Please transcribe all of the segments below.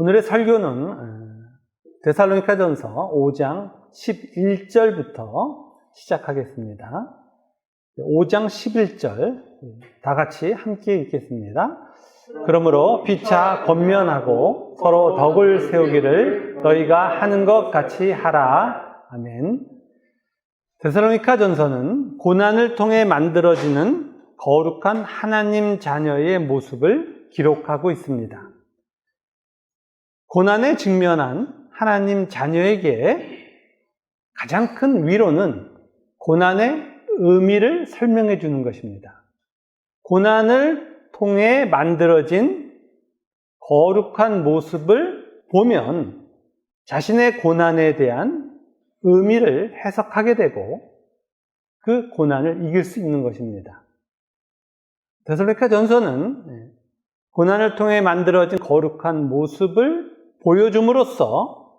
오늘의 설교는 데살로니가전서 5장 11절부터 시작하겠습니다. 5장 11절 다 같이 함께 읽겠습니다. 그러므로 피차 권면하고 서로 덕을 세우기를 너희가 하는 것 같이 하라. 아멘. 데살로니가전서는 고난을 통해 만들어지는 거룩한 하나님 자녀의 모습을 기록하고 있습니다. 고난에 직면한 하나님 자녀에게 가장 큰 위로는 고난의 의미를 설명해 주는 것입니다. 고난을 통해 만들어진 거룩한 모습을 보면 자신의 고난에 대한 의미를 해석하게 되고 그 고난을 이길 수 있는 것입니다. 데살로니가전서는 고난을 통해 만들어진 거룩한 모습을 보여줌으로써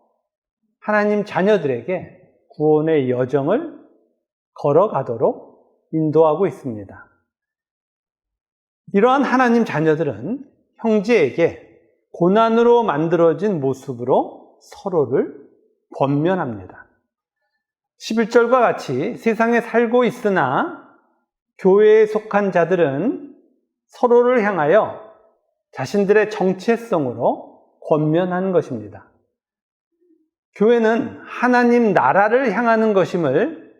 하나님 자녀들에게 구원의 여정을 걸어가도록 인도하고 있습니다. 이러한 하나님 자녀들은 형제에게 고난으로 만들어진 모습으로 서로를 권면합니다. 11절과 같이 세상에 살고 있으나 교회에 속한 자들은 서로를 향하여 자신들의 정체성으로 권면하는 것입니다. 교회는 하나님 나라를 향하는 것임을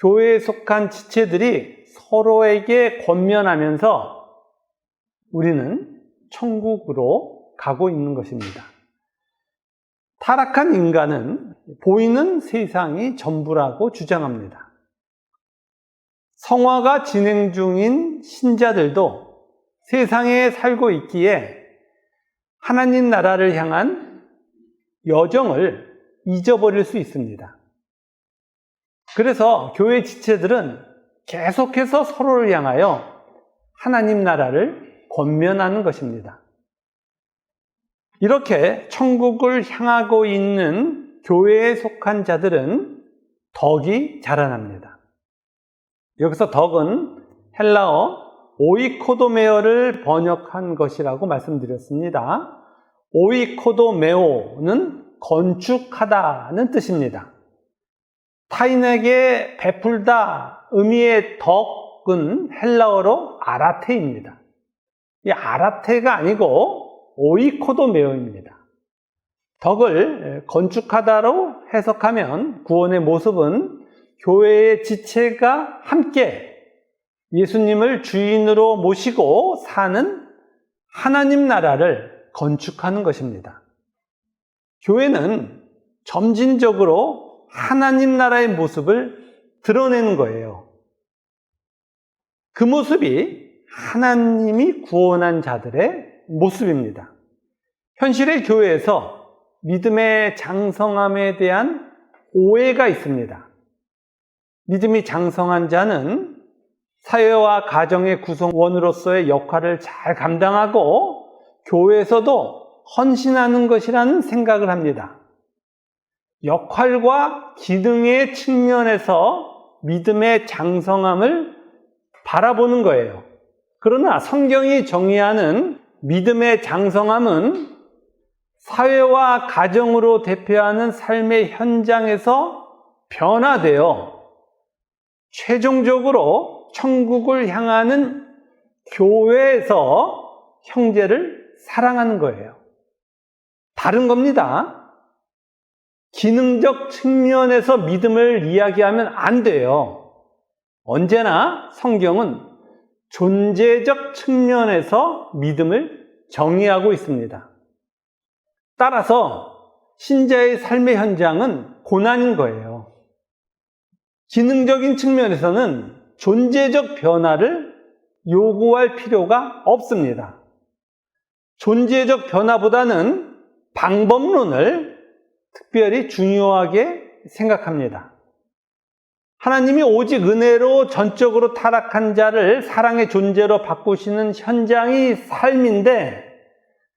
교회에 속한 지체들이 서로에게 권면하면서 우리는 천국으로 가고 있는 것입니다. 타락한 인간은 보이는 세상이 전부라고 주장합니다. 성화가 진행 중인 신자들도 세상에 살고 있기에 하나님 나라를 향한 여정을 잊어버릴 수 있습니다. 그래서 교회 지체들은 계속해서 서로를 향하여 하나님 나라를 권면하는 것입니다. 이렇게 천국을 향하고 있는 교회에 속한 자들은 덕이 자라납니다. 여기서 덕은 헬라어 오이코도메오를 번역한 것이라고 말씀드렸습니다. 오이코도메오는 건축하다는 뜻입니다. 타인에게 베풀다 의미의 덕은 헬라어로 아라테입니다. 이 아라테가 아니고 오이코도메오입니다. 덕을 건축하다로 해석하면 구원의 모습은 교회의 지체가 함께 예수님을 주인으로 모시고 사는 하나님 나라를 건축하는 것입니다. 교회는 점진적으로 하나님 나라의 모습을 드러내는 거예요. 그 모습이 하나님이 구원한 자들의 모습입니다. 현실의 교회에서 믿음의 장성함에 대한 오해가 있습니다. 믿음이 장성한 자는 사회와 가정의 구성원으로서의 역할을 잘 감당하고 교회에서도 헌신하는 것이라는 생각을 합니다. 역할과 기능의 측면에서 믿음의 장성함을 바라보는 거예요. 그러나 성경이 정의하는 믿음의 장성함은 사회와 가정으로 대표하는 삶의 현장에서 변화되어 최종적으로 천국을 향하는 교회에서 형제를 사랑하는 거예요. 다른 겁니다. 기능적 측면에서 믿음을 이야기하면 안 돼요. 언제나 성경은 존재적 측면에서 믿음을 정의하고 있습니다. 따라서 신자의 삶의 현장은 고난인 거예요. 기능적인 측면에서는 존재적 변화를 요구할 필요가 없습니다. 존재적 변화보다는 방법론을 특별히 중요하게 생각합니다. 하나님이 오직 은혜로 전적으로 타락한 자를 사랑의 존재로 바꾸시는 현장이 삶인데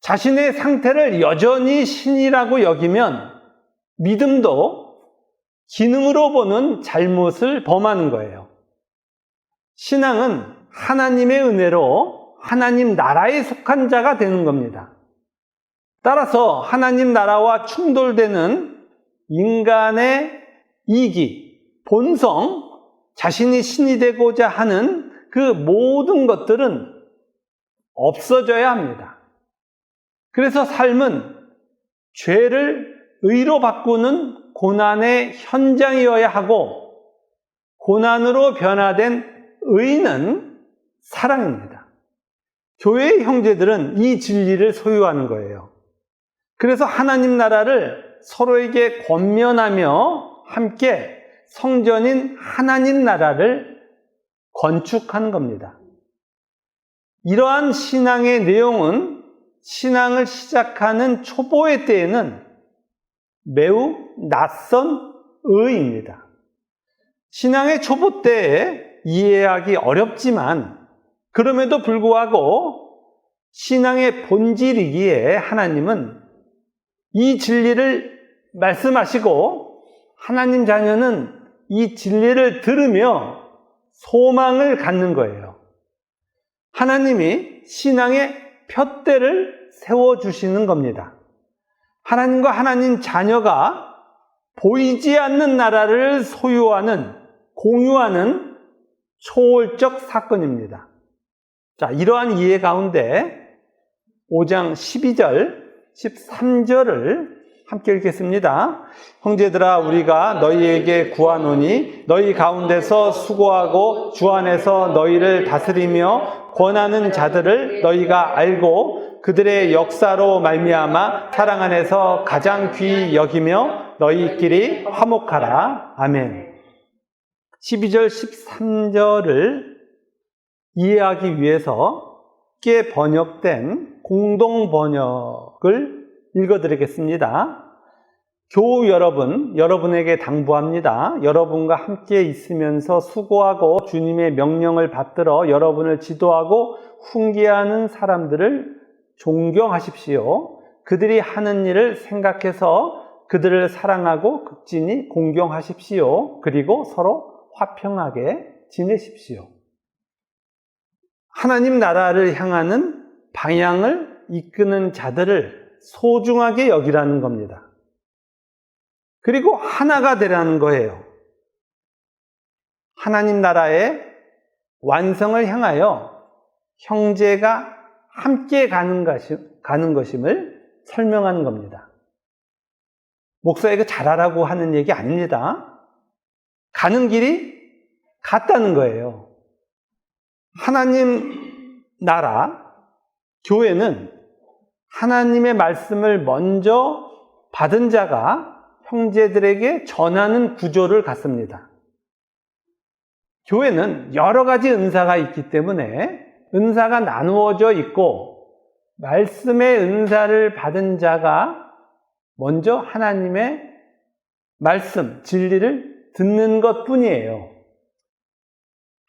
자신의 상태를 여전히 신이라고 여기면 믿음도 기능으로 보는 잘못을 범하는 거예요. 신앙은 하나님의 은혜로 하나님 나라에 속한 자가 되는 겁니다. 따라서 하나님 나라와 충돌되는 인간의 이기, 본성, 자신이 신이 되고자 하는 그 모든 것들은 없어져야 합니다. 그래서 삶은 죄를 의로 바꾸는 고난의 현장이어야 하고, 고난으로 변화된 의는 사랑입니다. 교회의 형제들은 이 진리를 소유하는 거예요. 그래서 하나님 나라를 서로에게 권면하며 함께 성전인 하나님 나라를 건축하는 겁니다. 이러한 신앙의 내용은 신앙을 시작하는 초보의 때에는 매우 낯선 의입니다. 신앙의 초보 때에 이해하기 어렵지만, 그럼에도 불구하고 신앙의 본질이기에 하나님은 이 진리를 말씀하시고, 하나님 자녀는 이 진리를 들으며 소망을 갖는 거예요. 하나님이 신앙의 푯대를 세워주시는 겁니다. 하나님과 하나님 자녀가 보이지 않는 나라를 소유하는, 공유하는 초월적 사건입니다. 자, 이러한 이해 가운데 5장 12절, 13절을 함께 읽겠습니다. 형제들아, 우리가 너희에게 구하노니 너희 가운데서 수고하고 주 안에서 너희를 다스리며 권하는 자들을 너희가 알고 그들의 역사로 말미암아 사랑 안에서 가장 귀히 여기며 너희끼리 화목하라. 아멘. 12절, 13절을 이해하기 위해서 쉽게 번역된 공동 번역을 읽어드리겠습니다. 교우 여러분, 여러분에게 당부합니다. 여러분과 함께 있으면서 수고하고 주님의 명령을 받들어 여러분을 지도하고 훈계하는 사람들을 존경하십시오. 그들이 하는 일을 생각해서 그들을 사랑하고 극진히 공경하십시오. 그리고 서로 화평하게 지내십시오. 하나님 나라를 향하는 방향을 이끄는 자들을 소중하게 여기라는 겁니다. 그리고 하나가 되라는 거예요. 하나님 나라의 완성을 향하여 형제가 함께 가는 것임을 설명하는 겁니다. 목사에게 잘하라고 하는 얘기 아닙니다. 가는 길이 같다는 거예요. 하나님 나라, 교회는 하나님의 말씀을 먼저 받은 자가 형제들에게 전하는 구조를 갖습니다. 교회는 여러 가지 은사가 있기 때문에 은사가 나누어져 있고, 말씀의 은사를 받은 자가 먼저 하나님의 말씀, 진리를 듣는 것 뿐이에요.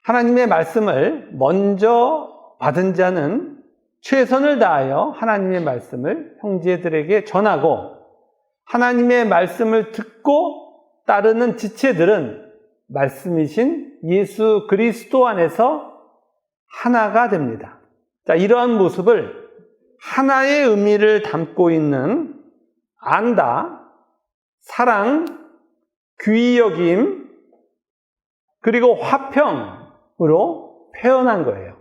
하나님의 말씀을 먼저 받은 자는 최선을 다하여 하나님의 말씀을 형제들에게 전하고, 하나님의 말씀을 듣고 따르는 지체들은 말씀이신 예수 그리스도 안에서 하나가 됩니다. 자, 이러한 모습을 하나의 의미를 담고 있는 안다, 사랑, 귀히 여김, 그리고 화평으로 표현한 거예요.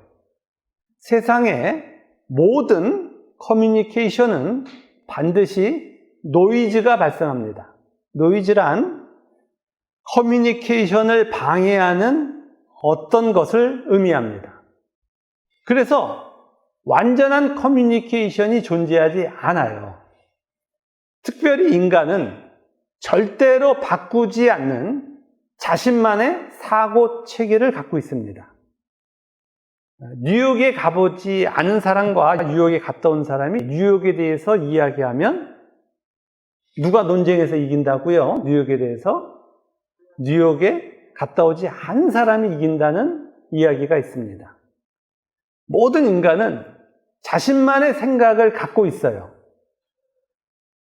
세상의 모든 커뮤니케이션은 반드시 노이즈가 발생합니다. 노이즈란 커뮤니케이션을 방해하는 어떤 것을 의미합니다. 그래서 완전한 커뮤니케이션이 존재하지 않아요. 특별히 인간은 절대로 바꾸지 않는 자신만의 사고 체계를 갖고 있습니다. 뉴욕에 가보지 않은 사람과 뉴욕에 갔다 온 사람이 뉴욕에 대해서 이야기하면 누가 논쟁에서 이긴다고요? 뉴욕에 대해서? 뉴욕에 갔다 오지 않은 사람이 이긴다는 이야기가 있습니다. 모든 인간은 자신만의 생각을 갖고 있어요.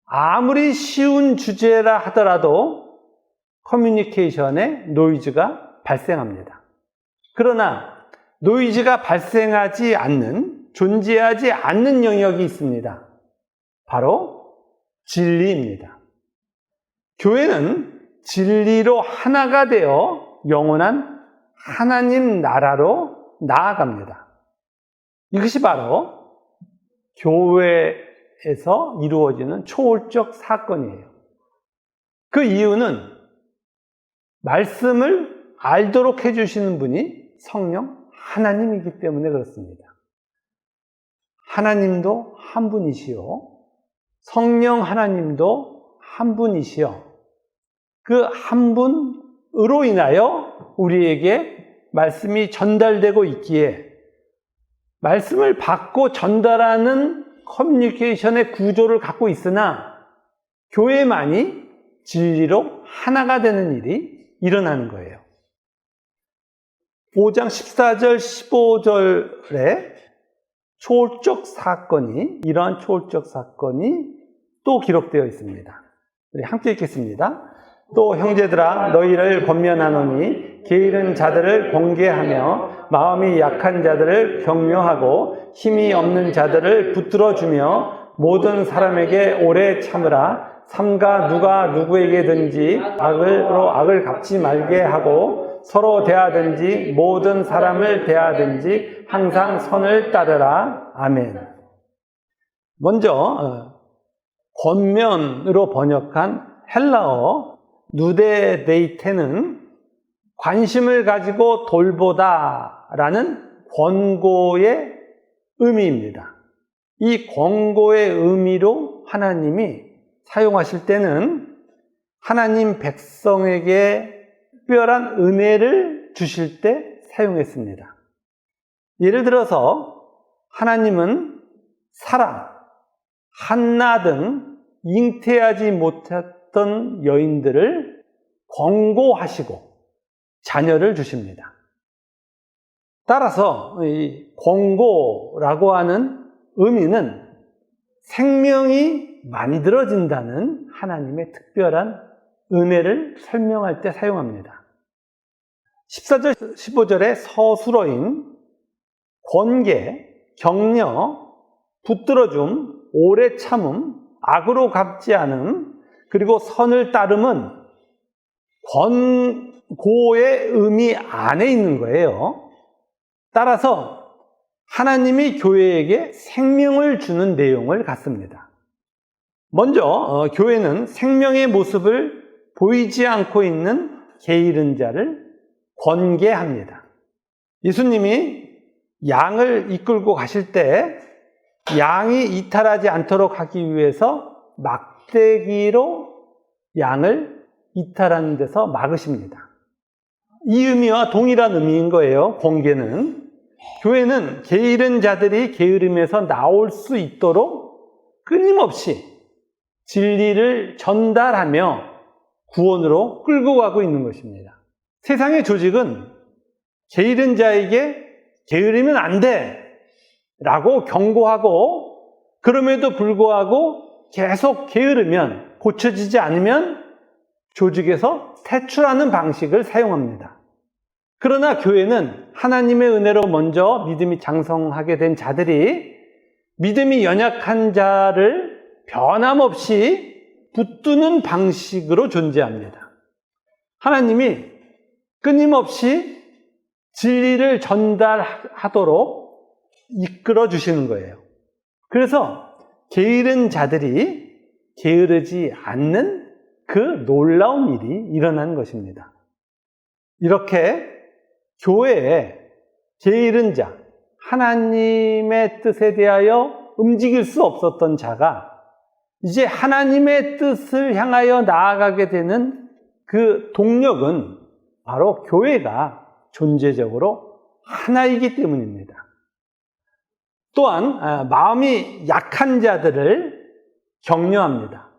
아무리 쉬운 주제라 하더라도 커뮤니케이션에 노이즈가 발생합니다. 그러나 노이즈가 발생하지 않는, 존재하지 않는 영역이 있습니다. 바로 진리입니다. 교회는 진리로 하나가 되어 영원한 하나님 나라로 나아갑니다. 이것이 바로 교회에서 이루어지는 초월적 사건이에요. 그 이유는 말씀을 알도록 해주시는 분이 성령 하나님이기 때문에 그렇습니다. 하나님도 한 분이시요, 성령 하나님도 한 분이시요, 그 한 분으로 인하여 우리에게 말씀이 전달되고 있기에 말씀을 받고 전달하는 커뮤니케이션의 구조를 갖고 있으나 교회만이 진리로 하나가 되는 일이 일어나는 거예요. 5장 14절 15절에 이러한 초월적 사건이 또 기록되어 있습니다. 우리 함께 읽겠습니다. 또 형제들아, 너희를 권면하노니 게으른 자들을 권계하며 마음이 약한 자들을 격려하고 힘이 없는 자들을 붙들어주며 모든 사람에게 오래 참으라. 삼가 누가 누구에게든지 악으로 악을 갚지 말게 하고 서로 대하든지 모든 사람을 대하든지 항상 선을 따르라. 아멘. 먼저 권면으로 번역한 헬라어 누데데이테는 관심을 가지고 돌보다라는 권고의 의미입니다. 이 권고의 의미로 하나님이 사용하실 때는 하나님 백성에게 특별한 은혜를 주실 때 사용했습니다. 예를 들어서 하나님은 사라, 한나 등 잉태하지 못했던 여인들을 권고하시고 자녀를 주십니다. 따라서 이 권고라고 하는 의미는 생명이 만들어진다는 하나님의 특별한 은혜를 설명할 때 사용합니다. 14절, 15절의 서술어인 권계, 격려, 붙들어줌, 오래 참음, 악으로 갚지 않음, 그리고 선을 따름은 권고의 의미 안에 있는 거예요. 따라서 하나님이 교회에게 생명을 주는 내용을 갖습니다. 먼저 교회는 생명의 모습을 보이지 않고 있는 게으른 자를 권계합니다. 예수님이 양을 이끌고 가실 때 양이 이탈하지 않도록 하기 위해서 막대기로 양을 이탈하는 데서 막으십니다. 이 의미와 동일한 의미인 거예요. 권계는. 교회는 게으른 자들이 게으름에서 나올 수 있도록 끊임없이 진리를 전달하며 구원으로 끌고 가고 있는 것입니다. 세상의 조직은 게으른 자에게 게으르면 안 돼 라고 경고하고, 그럼에도 불구하고 계속 게으르면, 고쳐지지 않으면 조직에서 퇴출하는 방식을 사용합니다. 그러나 교회는 하나님의 은혜로 먼저 믿음이 장성하게 된 자들이 믿음이 연약한 자를 변함없이 붙드는 방식으로 존재합니다. 하나님이 끊임없이 진리를 전달하도록 이끌어 주시는 거예요. 그래서 게으른 자들이 게으르지 않는 그 놀라운 일이 일어난 것입니다. 이렇게 교회에 게으른 자, 하나님의 뜻에 대하여 움직일 수 없었던 자가 이제 하나님의 뜻을 향하여 나아가게 되는 그 동력은 바로 교회가 존재적으로 하나이기 때문입니다. 또한 마음이 약한 자들을 격려합니다.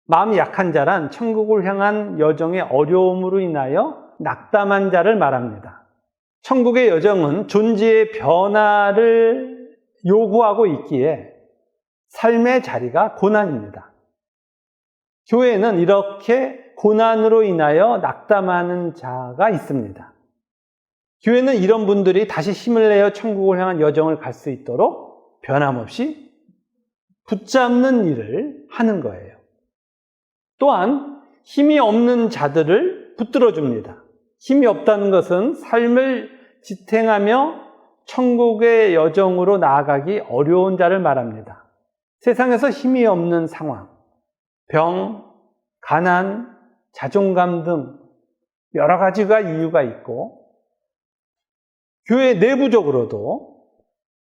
마음이 약한 자란 천국을 향한 여정의 어려움으로 인하여 낙담한 자를 말합니다. 천국의 여정은 존재의 변화를 요구하고 있기에 삶의 자리가 고난입니다. 교회에는 이렇게 고난으로 인하여 낙담하는 자가 있습니다. 교회는 이런 분들이 다시 힘을 내어 천국을 향한 여정을 갈 수 있도록 변함없이 붙잡는 일을 하는 거예요. 또한 힘이 없는 자들을 붙들어 줍니다. 힘이 없다는 것은 삶을 지탱하며 천국의 여정으로 나아가기 어려운 자를 말합니다. 세상에서 힘이 없는 상황, 병, 가난, 자존감 등 여러 가지가 이유가 있고 교회 내부적으로도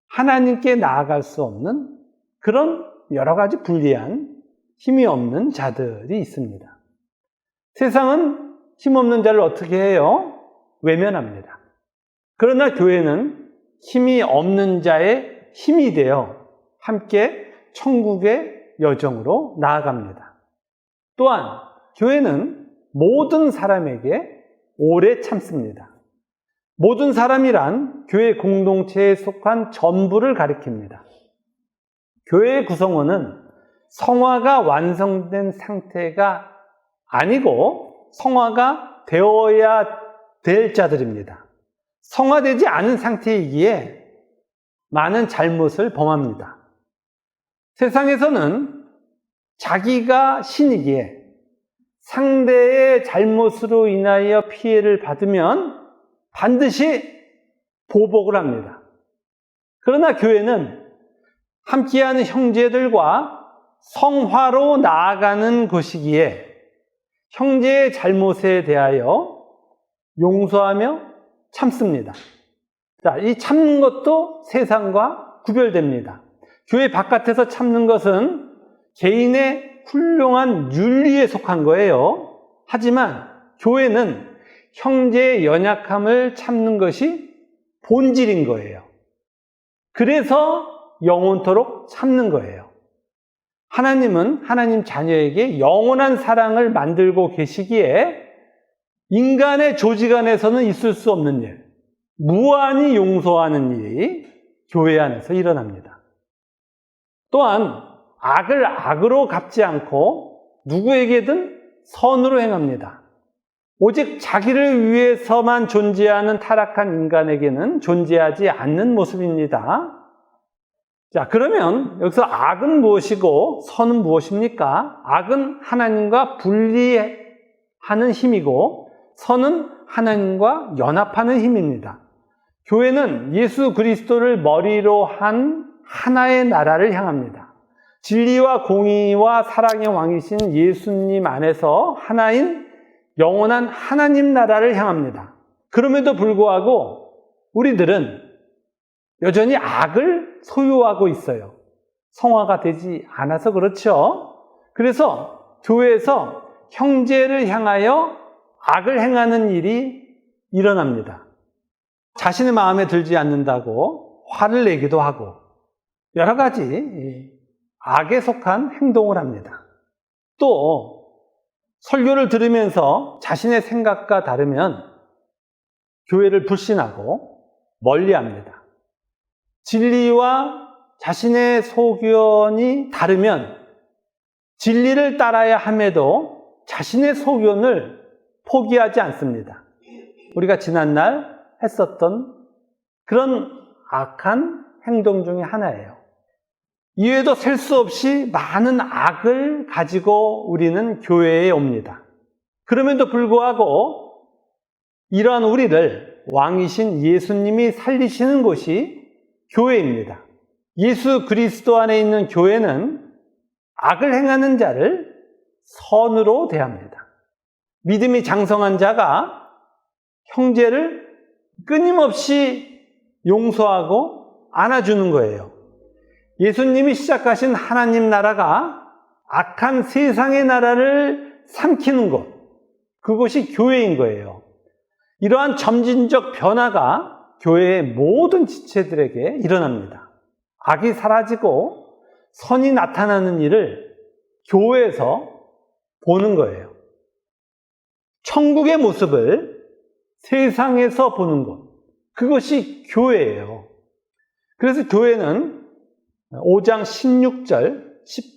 하나님께 나아갈 수 없는 그런 여러 가지 불리한 힘이 없는 자들이 있습니다. 세상은 힘없는 자를 어떻게 해요? 외면합니다. 그러나 교회는 힘이 없는 자의 힘이 되어 함께 천국의 여정으로 나아갑니다. 또한 교회는 모든 사람에게 오래 참습니다. 모든 사람이란 교회 공동체에 속한 전부를 가리킵니다. 교회의 구성원은 성화가 완성된 상태가 아니고 성화가 되어야 될 자들입니다. 성화되지 않은 상태이기에 많은 잘못을 범합니다. 세상에서는 자기가 신이기에 상대의 잘못으로 인하여 피해를 받으면 반드시 보복을 합니다. 그러나 교회는 함께하는 형제들과 성화로 나아가는 곳이기에 형제의 잘못에 대하여 용서하며 참습니다. 자, 이 참는 것도 세상과 구별됩니다. 교회 바깥에서 참는 것은 개인의 훌륭한 윤리에 속한 거예요. 하지만 교회는 형제의 연약함을 참는 것이 본질인 거예요. 그래서 영원토록 참는 거예요. 하나님은 하나님 자녀에게 영원한 사랑을 만들고 계시기에 인간의 조직 안에서는 있을 수 없는 일, 무한히 용서하는 일이 교회 안에서 일어납니다. 또한 악을 악으로 갚지 않고 누구에게든 선으로 행합니다. 오직 자기를 위해서만 존재하는 타락한 인간에게는 존재하지 않는 모습입니다. 자, 그러면 여기서 악은 무엇이고 선은 무엇입니까? 악은 하나님과 분리하는 힘이고 선은 하나님과 연합하는 힘입니다. 교회는 예수 그리스도를 머리로 한 하나의 나라를 향합니다. 진리와 공의와 사랑의 왕이신 예수님 안에서 하나인 영원한 하나님 나라를 향합니다. 그럼에도 불구하고 우리들은 여전히 악을 소유하고 있어요. 성화가 되지 않아서 그렇죠. 그래서 교회에서 형제를 향하여 악을 행하는 일이 일어납니다. 자신의 마음에 들지 않는다고 화를 내기도 하고 여러 가지 악에 속한 행동을 합니다. 또 설교를 들으면서 자신의 생각과 다르면 교회를 불신하고 멀리합니다. 진리와 자신의 소견이 다르면 진리를 따라야 함에도 자신의 소견을 포기하지 않습니다. 우리가 지난날 했었던 그런 악한 행동 중에 하나예요. 이외에도 셀 수 없이 많은 악을 가지고 우리는 교회에 옵니다. 그럼에도 불구하고 이러한 우리를 왕이신 예수님이 살리시는 곳이 교회입니다. 예수 그리스도 안에 있는 교회는 악을 행하는 자를 선으로 대합니다. 믿음이 장성한 자가 형제를 끊임없이 용서하고 안아주는 거예요. 예수님이 시작하신 하나님 나라가 악한 세상의 나라를 삼키는 곳, 그것이 교회인 거예요. 이러한 점진적 변화가 교회의 모든 지체들에게 일어납니다. 악이 사라지고 선이 나타나는 일을 교회에서 보는 거예요. 천국의 모습을 세상에서 보는 것, 그것이 교회예요. 그래서 교회는 5장 16절,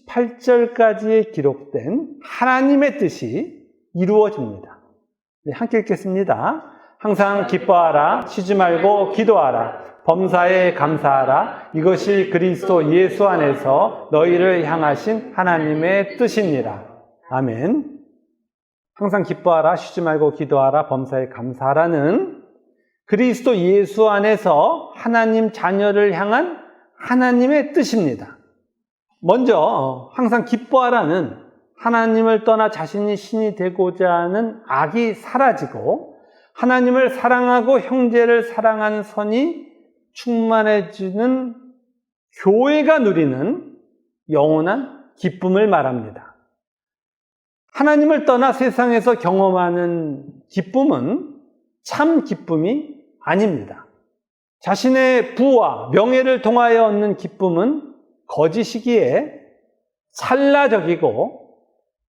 18절까지에 기록된 하나님의 뜻이 이루어집니다. 네, 함께 읽겠습니다. 항상 기뻐하라, 쉬지 말고 기도하라. 범사에 감사하라. 이것이 그리스도 예수 안에서 너희를 향하신 하나님의 뜻이니라. 아멘. 항상 기뻐하라. 쉬지 말고 기도하라. 범사에 감사하라는 그리스도 예수 안에서 하나님 자녀를 향한 하나님의 뜻입니다. 먼저 항상 기뻐하라는 하나님을 떠나 자신이 신이 되고자 하는 악이 사라지고 하나님을 사랑하고 형제를 사랑하는 선이 충만해지는 교회가 누리는 영원한 기쁨을 말합니다. 하나님을 떠나 세상에서 경험하는 기쁨은 참 기쁨이 아닙니다. 자신의 부와 명예를 통하여 얻는 기쁨은 거짓이기에 찰나적이고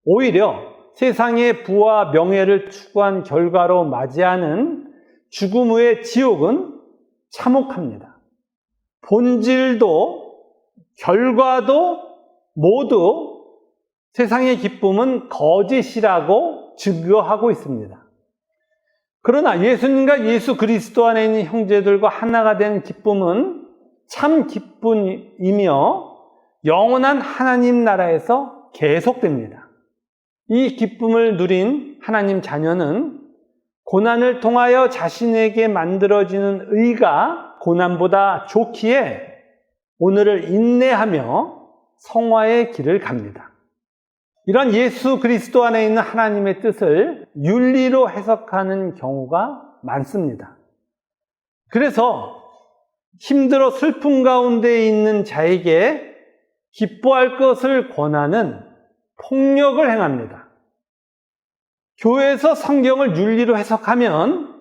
오히려 세상의 부와 명예를 추구한 결과로 맞이하는 죽음 후의 지옥은 참혹합니다. 본질도 결과도 모두 세상의 기쁨은 거짓이라고 증거하고 있습니다. 그러나 예수님과 예수 그리스도 안에 있는 형제들과 하나가 된 기쁨은 참 기쁨이며 영원한 하나님 나라에서 계속됩니다. 이 기쁨을 누린 하나님 자녀는 고난을 통하여 자신에게 만들어지는 의가 고난보다 좋기에 오늘을 인내하며 성화의 길을 갑니다. 이런 예수 그리스도 안에 있는 하나님의 뜻을 윤리로 해석하는 경우가 많습니다. 그래서 힘들어 슬픔 가운데 있는 자에게 기뻐할 것을 권하는 폭력을 행합니다. 교회에서 성경을 윤리로 해석하면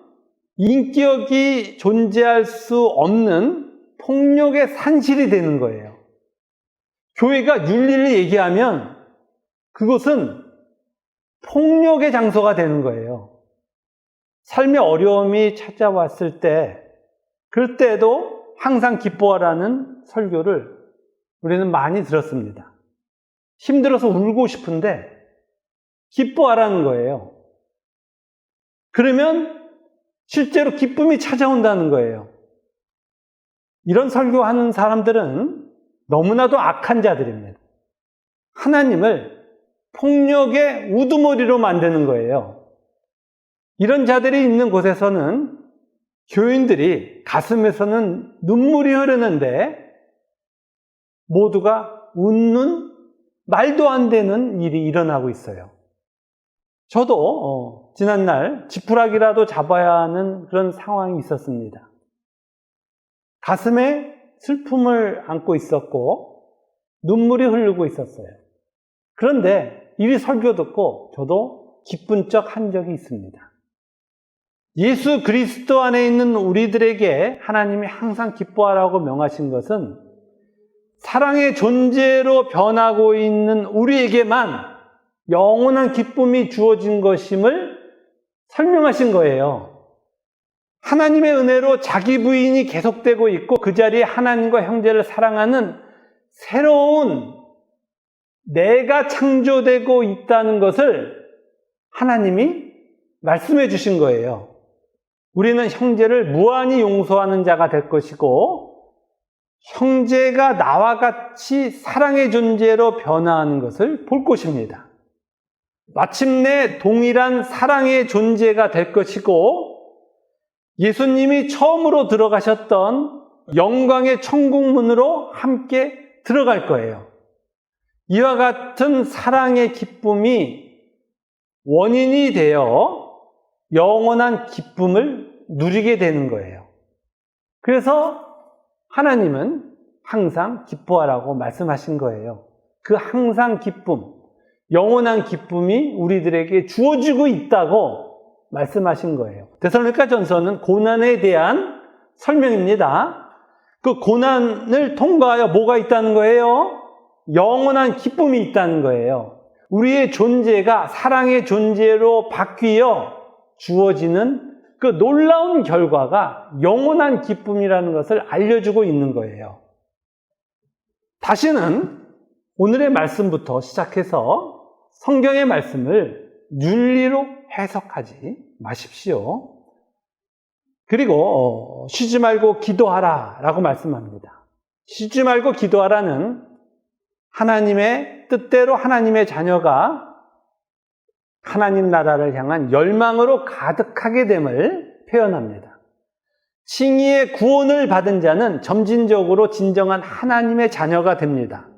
인격이 존재할 수 없는 폭력의 산실이 되는 거예요. 교회가 윤리를 얘기하면 그것은 폭력의 장소가 되는 거예요. 삶의 어려움이 찾아왔을 때, 그럴 때도 항상 기뻐하라는 설교를 우리는 많이 들었습니다. 힘들어서 울고 싶은데 기뻐하라는 거예요. 그러면 실제로 기쁨이 찾아온다는 거예요. 이런 설교하는 사람들은 너무나도 악한 자들입니다. 하나님을 폭력의 우두머리로 만드는 거예요. 이런 자들이 있는 곳에서는 교인들이 가슴에서는 눈물이 흐르는데 모두가 웃는 말도 안 되는 일이 일어나고 있어요. 저도 지난날 지푸라기라도 잡아야 하는 그런 상황이 있었습니다. 가슴에 슬픔을 안고 있었고 눈물이 흐르고 있었어요. 그런데 이 설교 듣고 저도 기쁜 척 한 적이 있습니다. 예수 그리스도 안에 있는 우리들에게 하나님이 항상 기뻐하라고 명하신 것은 사랑의 존재로 변하고 있는 우리에게만 영원한 기쁨이 주어진 것임을 설명하신 거예요. 하나님의 은혜로 자기 부인이 계속되고 있고 그 자리에 하나님과 형제를 사랑하는 새로운 내가 창조되고 있다는 것을 하나님이 말씀해 주신 거예요. 우리는 형제를 무한히 용서하는 자가 될 것이고 형제가 나와 같이 사랑의 존재로 변화하는 것을 볼 것입니다. 마침내 동일한 사랑의 존재가 될 것이고 예수님이 처음으로 들어가셨던 영광의 천국문으로 함께 들어갈 거예요. 이와 같은 사랑의 기쁨이 원인이 되어 영원한 기쁨을 누리게 되는 거예요. 그래서 하나님은 항상 기뻐하라고 말씀하신 거예요. 그 항상 기쁨, 영원한 기쁨이 우리들에게 주어지고 있다고 말씀하신 거예요. 데살로니가 전서는 고난에 대한 설명입니다. 그 고난을 통과하여 뭐가 있다는 거예요? 영원한 기쁨이 있다는 거예요. 우리의 존재가 사랑의 존재로 바뀌어 주어지는 그 놀라운 결과가 영원한 기쁨이라는 것을 알려주고 있는 거예요. 다시는 오늘의 말씀부터 시작해서 성경의 말씀을 윤리로 해석하지 마십시오. 그리고 쉬지 말고 기도하라 라고 말씀합니다. 쉬지 말고 기도하라는 하나님의 뜻대로 하나님의 자녀가 하나님 나라를 향한 열망으로 가득하게 됨을 표현합니다. 칭의의 구원을 받은 자는 점진적으로 진정한 하나님의 자녀가 됩니다.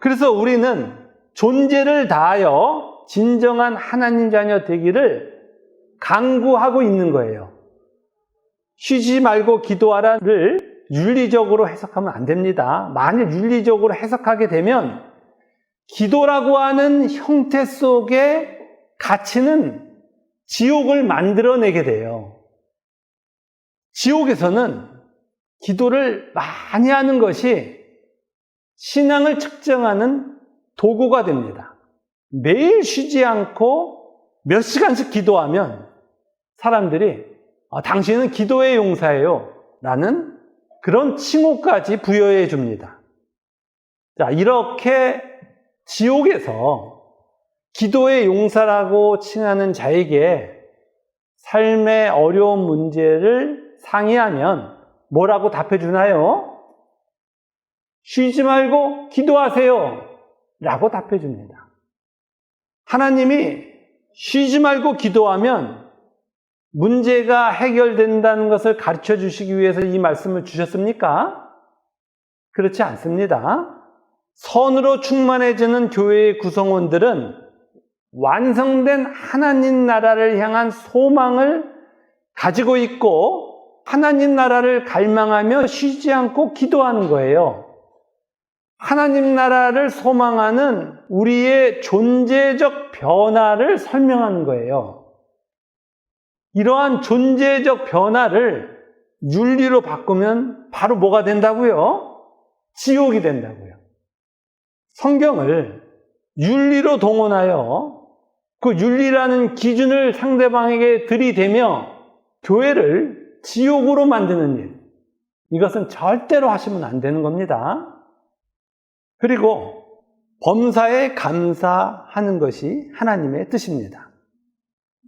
그래서 우리는 존재를 다하여 진정한 하나님 자녀 되기를 강구하고 있는 거예요. 쉬지 말고 기도하라를 윤리적으로 해석하면 안 됩니다. 만일 윤리적으로 해석하게 되면 기도라고 하는 형태 속의 가치는 지옥을 만들어내게 돼요. 지옥에서는 기도를 많이 하는 것이 신앙을 측정하는 도구가 됩니다. 매일 쉬지 않고 몇 시간씩 기도하면 사람들이 당신은 기도의 용사예요 라는 그런 칭호까지 부여해 줍니다. 자, 이렇게 지옥에서 기도의 용사라고 칭하는 자에게 삶의 어려운 문제를 상의하면 뭐라고 답해 주나요? 쉬지 말고 기도하세요 라고 답해 줍니다. 하나님이 쉬지 말고 기도하면 문제가 해결된다는 것을 가르쳐 주시기 위해서 이 말씀을 주셨습니까? 그렇지 않습니다. 선으로 충만해지는 교회의 구성원들은 완성된 하나님 나라를 향한 소망을 가지고 있고 하나님 나라를 갈망하며 쉬지 않고 기도하는 거예요. 하나님 나라를 소망하는 우리의 존재적 변화를 설명하는 거예요. 이러한 존재적 변화를 윤리로 바꾸면 바로 뭐가 된다고요? 지옥이 된다고요. 성경을 윤리로 동원하여 그 윤리라는 기준을 상대방에게 들이대며 교회를 지옥으로 만드는 일, 이것은 절대로 하시면 안 되는 겁니다. 그리고 범사에 감사하는 것이 하나님의 뜻입니다.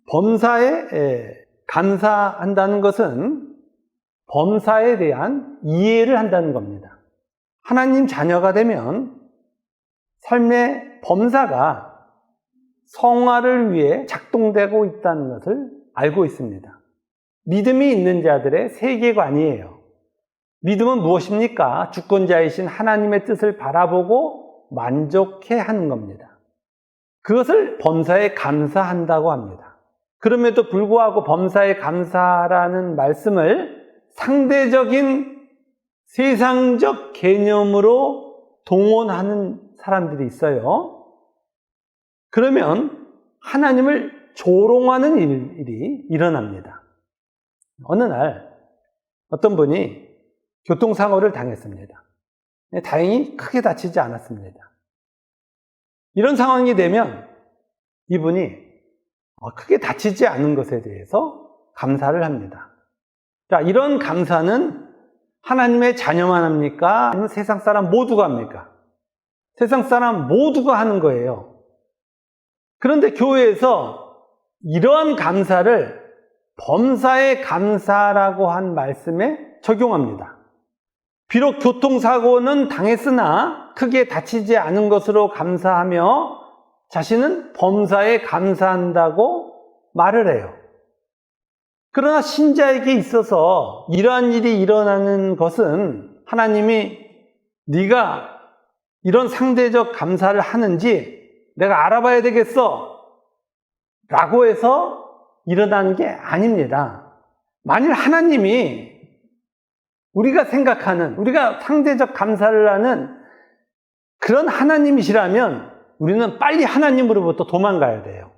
범사에 감사한다는 것은 범사에 대한 이해를 한다는 겁니다. 하나님 자녀가 되면 삶의 범사가 성화를 위해 작동되고 있다는 것을 알고 있습니다. 믿음이 있는 자들의 세계관이에요. 믿음은 무엇입니까? 주권자이신 하나님의 뜻을 바라보고 만족해 하는 겁니다. 그것을 범사에 감사한다고 합니다. 그럼에도 불구하고 범사에 감사라는 말씀을 상대적인 세상적 개념으로 동원하는 사람들이 있어요. 그러면 하나님을 조롱하는 일이 일어납니다. 어느 날 어떤 분이 교통사고를 당했습니다. 다행히 크게 다치지 않았습니다. 이런 상황이 되면 이분이 크게 다치지 않은 것에 대해서 감사를 합니다. 자, 이런 감사는 하나님의 자녀만 합니까? 아니면 세상 사람 모두가 합니까? 세상 사람 모두가 하는 거예요. 그런데 교회에서 이러한 감사를 범사에 감사라고 한 말씀에 적용합니다. 비록 교통사고는 당했으나 크게 다치지 않은 것으로 감사하며 자신은 범사에 감사한다고 말을 해요. 그러나 신자에게 있어서 이러한 일이 일어나는 것은 하나님이 네가 이런 상대적 감사를 하는지 내가 알아봐야 되겠어 라고 해서 일어나는 게 아닙니다. 만일 하나님이 우리가 생각하는, 우리가 상대적 감사를 하는 그런 하나님이시라면 우리는 빨리 하나님으로부터 도망가야 돼요.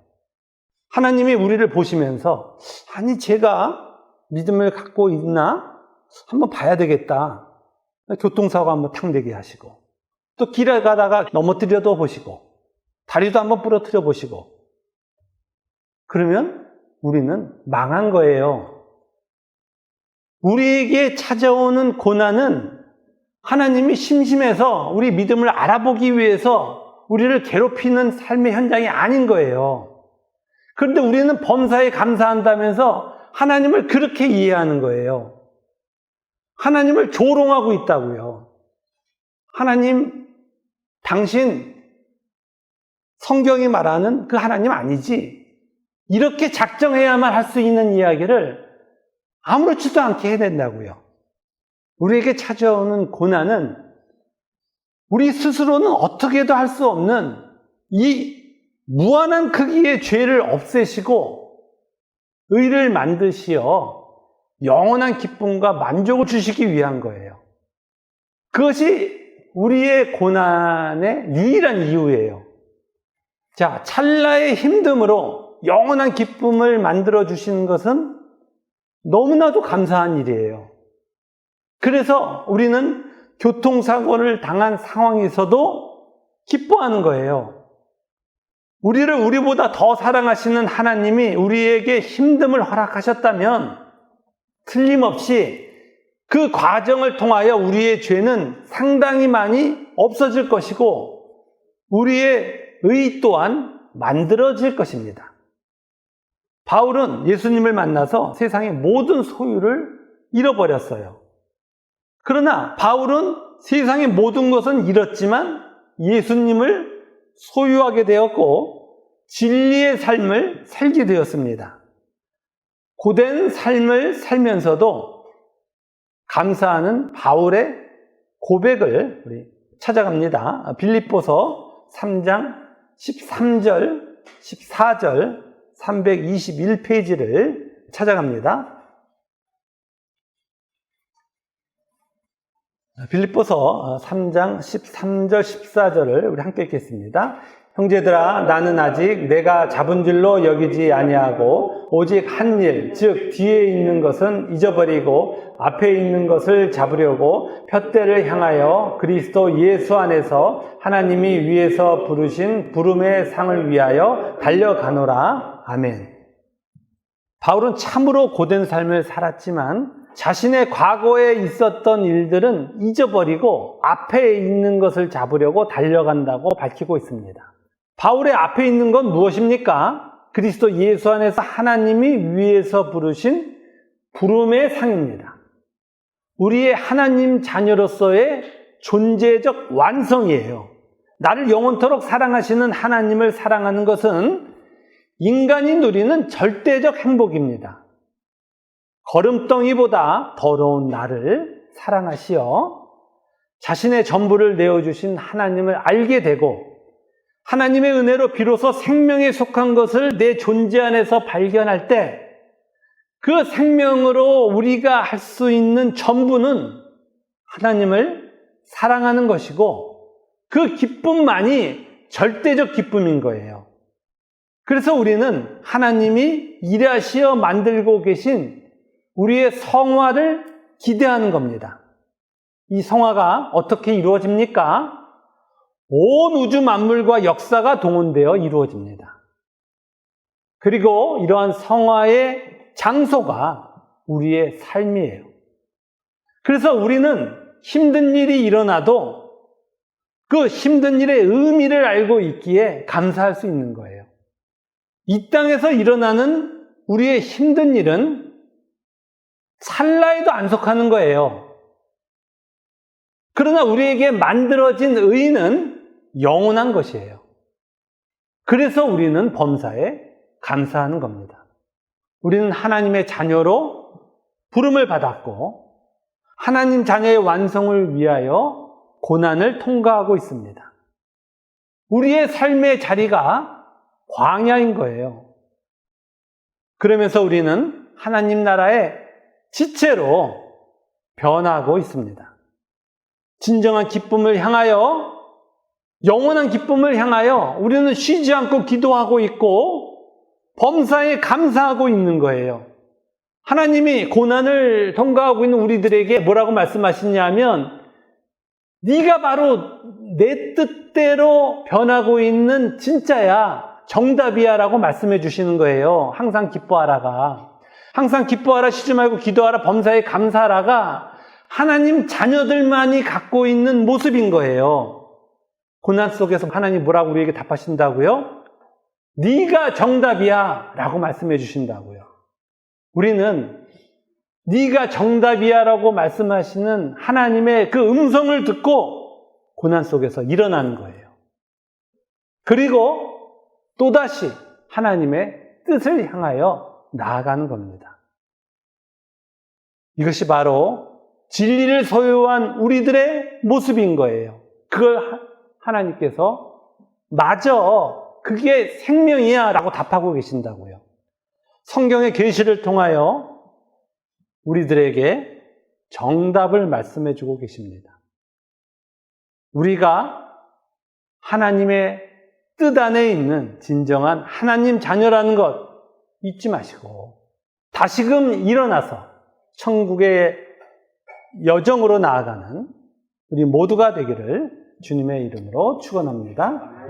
하나님이 우리를 보시면서 아니 제가 믿음을 갖고 있나? 한번 봐야 되겠다. 교통사고 한번 탕되게 하시고 또 길을 가다가 넘어뜨려도 보시고 다리도 한번 부러뜨려 보시고 그러면 우리는 망한 거예요. 우리에게 찾아오는 고난은 하나님이 심심해서 우리 믿음을 알아보기 위해서 우리를 괴롭히는 삶의 현장이 아닌 거예요. 그런데 우리는 범사에 감사한다면서 하나님을 그렇게 이해하는 거예요. 하나님을 조롱하고 있다고요. 하나님, 당신 성경이 말하는 그 하나님 아니지. 이렇게 작정해야만 할 수 있는 이야기를 아무렇지도 않게 해낸다고요. 우리에게 찾아오는 고난은 우리 스스로는 어떻게도 할 수 없는 이 무한한 크기의 죄를 없애시고 의를 만드시어 영원한 기쁨과 만족을 주시기 위한 거예요. 그것이 우리의 고난의 유일한 이유예요. 자, 찰나의 힘듦으로 영원한 기쁨을 만들어 주시는 것은 너무나도 감사한 일이에요. 그래서 우리는 교통사고를 당한 상황에서도 기뻐하는 거예요. 우리를 우리보다 더 사랑하시는 하나님이 우리에게 힘듦을 허락하셨다면 틀림없이 그 과정을 통하여 우리의 죄는 상당히 많이 없어질 것이고 우리의 의 또한 만들어질 것입니다. 바울은 예수님을 만나서 세상의 모든 소유를 잃어버렸어요. 그러나 바울은 세상의 모든 것은 잃었지만 예수님을 소유하게 되었고 진리의 삶을 살게 되었습니다. 고된 삶을 살면서도 감사하는 바울의 고백을 우리 찾아갑니다. 빌립보서 3장 13절, 14절, 321페이지를 찾아갑니다. 빌립보서 3장 13절, 14절을 우리 함께 읽겠습니다. 형제들아, 나는 아직 내가 잡은 줄로 여기지 아니하고 오직 한 일, 즉 뒤에 있는 것은 잊어버리고 앞에 있는 것을 잡으려고 푯대를 향하여 그리스도 예수 안에서 하나님이 위에서 부르신 부름의 상을 위하여 달려가노라. 아멘. 바울은 참으로 고된 삶을 살았지만 자신의 과거에 있었던 일들은 잊어버리고 앞에 있는 것을 잡으려고 달려간다고 밝히고 있습니다. 바울의 앞에 있는 건 무엇입니까? 그리스도 예수 안에서 하나님이 위에서 부르신 부름의 상입니다. 우리의 하나님 자녀로서의 존재적 완성이에요. 나를 영원토록 사랑하시는 하나님을 사랑하는 것은 인간이 누리는 절대적 행복입니다. 거름덩이보다 더러운 나를 사랑하시어 자신의 전부를 내어주신 하나님을 알게 되고 하나님의 은혜로 비로소 생명에 속한 것을 내 존재 안에서 발견할 때 그 생명으로 우리가 할 수 있는 전부는 하나님을 사랑하는 것이고 그 기쁨만이 절대적 기쁨인 거예요. 그래서 우리는 하나님이 일하시어 만들고 계신 우리의 성화를 기대하는 겁니다. 이 성화가 어떻게 이루어집니까? 온 우주 만물과 역사가 동원되어 이루어집니다. 그리고 이러한 성화의 장소가 우리의 삶이에요. 그래서 우리는 힘든 일이 일어나도 그 힘든 일의 의미를 알고 있기에 감사할 수 있는 거예요. 이 땅에서 일어나는 우리의 힘든 일은 찰나에도 안 속하는 거예요. 그러나 우리에게 만들어진 의는 영원한 것이에요. 그래서 우리는 범사에 감사하는 겁니다. 우리는 하나님의 자녀로 부름을 받았고 하나님 자녀의 완성을 위하여 고난을 통과하고 있습니다. 우리의 삶의 자리가 광야인 거예요. 그러면서 우리는 하나님 나라의 지체로 변하고 있습니다. 진정한 기쁨을 향하여, 영원한 기쁨을 향하여 우리는 쉬지 않고 기도하고 있고 범사에 감사하고 있는 거예요. 하나님이 고난을 통과하고 있는 우리들에게 뭐라고 말씀하시냐면 네가 바로 내 뜻대로 변하고 있는 진짜야, 정답이야 라고 말씀해 주시는 거예요. 항상 기뻐하라가, 항상 기뻐하라, 쉬지 말고 기도하라, 범사에 감사하라가 하나님 자녀들만이 갖고 있는 모습인 거예요. 고난 속에서 하나님 뭐라고 우리에게 답하신다고요? 네가 정답이야 라고 말씀해 주신다고요. 우리는 네가 정답이야 라고 말씀하시는 하나님의 그 음성을 듣고 고난 속에서 일어나는 거예요. 그리고 또다시 하나님의 뜻을 향하여 나아가는 겁니다. 이것이 바로 진리를 소유한 우리들의 모습인 거예요. 그걸 하나님께서 맞아, 그게 생명이야 라고 답하고 계신다고요. 성경의 계시를 통하여 우리들에게 정답을 말씀해 주고 계십니다. 우리가 하나님의 뜻 안에 있는 진정한 하나님 자녀라는 것 잊지 마시고 다시금 일어나서 천국의 여정으로 나아가는 우리 모두가 되기를 주님의 이름으로 축원합니다.